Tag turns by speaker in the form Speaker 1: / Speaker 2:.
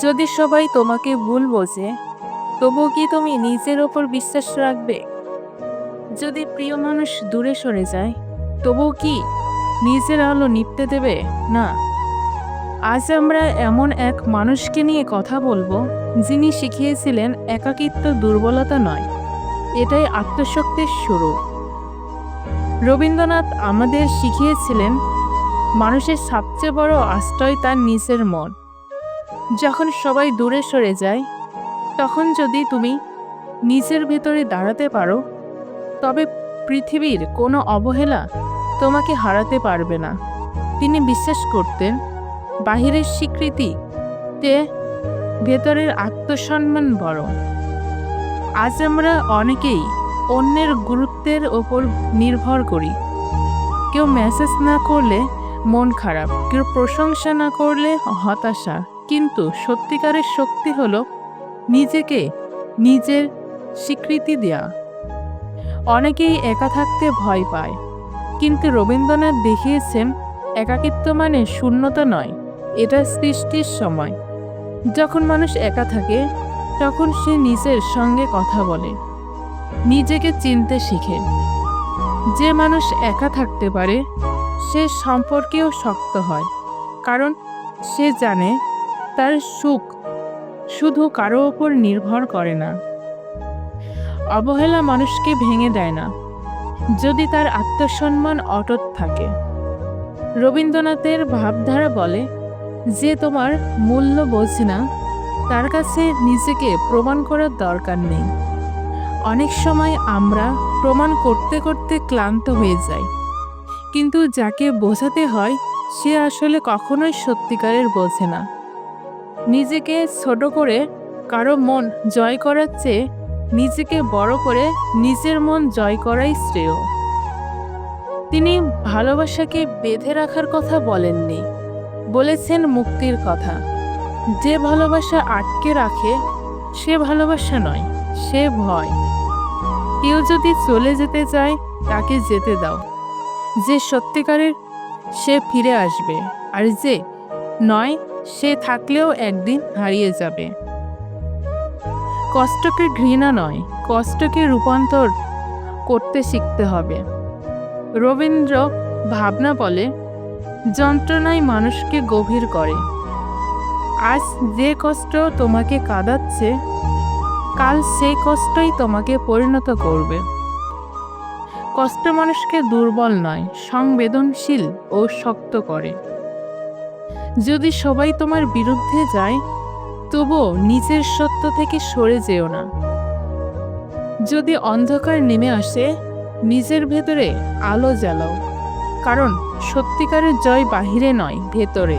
Speaker 1: যদি সবাই তোমাকে ভুল বোঝে, তবুও কি তুমি নিজের ওপর বিশ্বাস রাখবে? যদি প্রিয় মানুষ দূরে সরে যায়, তবুও কি নিজের আলো নিভতে দেবে? না। আজ আমরা এমন এক মানুষকে নিয়ে কথা বলবো, যিনি শিখিয়েছিলেন একাকিত্ব দুর্বলতা নয়, এটাই আত্মশক্তির শুরু। রবীন্দ্রনাথ আমাদের শিখিয়েছিলেন মানুষের সবচেয়ে বড় আশ্রয় তার নিজের মন। যখন সবাই দূরে সরে যায়, তখন যদি তুমি নিজের ভেতরে দাঁড়াতে পারো, তবে পৃথিবীর কোনো অবহেলা তোমাকে হারাতে পারবে না। তিনি বিশ্বাস করতেন বাহিরের স্বীকৃতিতে ভেতরের আত্মসম্মান বড়। আজ আমরা অনেকেই অন্যের গুরুত্বের ওপর নির্ভর করি। কেউ মেসেজ না করলে মন খারাপ, কেউ প্রশংসা না করলে হতাশা। কিন্তু সত্যিকারের শক্তি হলো নিজেকে নিজের স্বীকৃতি দেয়া। অনেকেই একা থাকতে ভয় পায়, কিন্তু রবীন্দ্রনাথ দেখিয়েছেন একাকিত্ব মানে শূন্যতা নয়, এটা সৃষ্টির সময়। যখন মানুষ একা থাকে, তখন সে নিজের সঙ্গে কথা বলে, নিজেকে চিনতে শিখে। যে মানুষ একা থাকতে পারে, সে সম্পর্কেও শক্ত হয়, কারণ সে জানে তার সুখ শুধু কারো ওপর নির্ভর করে না। অবহেলা মানুষকে ভেঙে দেয় না, যদি তার আত্মসম্মান অটুট থাকে। রবীন্দ্রনাথের ভাবধারা বলে, যে তোমার মূল্য বোঝে না, তার কাছে নিজেকে প্রমাণ করার দরকার নেই। অনেক সময় আমরা প্রমাণ করতে করতে ক্লান্ত হয়ে যাই, কিন্তু যাকে বোঝাতে হয় সে আসলে কখনোই সত্যিকারের বোঝে না। নিজেকে ছোট করে কারো মন জয় করার চেয়ে নিজেকে বড় করে নিজের মন জয় করাই শ্রেয়। তিনি ভালোবাসাকে বেঁধে রাখার কথা বলেননি, বলেছেন মুক্তির কথা। যে ভালোবাসা আটকে রাখে, সে ভালোবাসা নয়, সে ভয়। কেউ যদি চলে যেতে চায়, তাকে যেতে দাও। যে সত্যিকারের, সে ফিরে আসবে, আর যে নয়, সে থাকলেও একদিন হারিয়ে যাবে। কষ্টকে ঘৃণা নয়, কষ্টকে রূপান্তর করতে শিখতে হবে। রবীন্দ্র ভাবনা বলে, যন্ত্রণাই মানুষকে গভীর করে। আজ যে কষ্ট তোমাকে কাঁদাচ্ছে, কাল সেই কষ্টই তোমাকে পরিণত করবে। কষ্ট মানুষকে দুর্বল নয়, সংবেদনশীল ও শক্ত করে। যদি সবাই তোমার বিরুদ্ধে যায়, তবুও নিজের সত্য থেকে সরে যেও না। যদি অন্ধকার নেমে আসে, নিজের ভেতরে আলো জ্বালাও, কারণ সত্যিকারের জয় বাহিরে নয়, ভেতরে।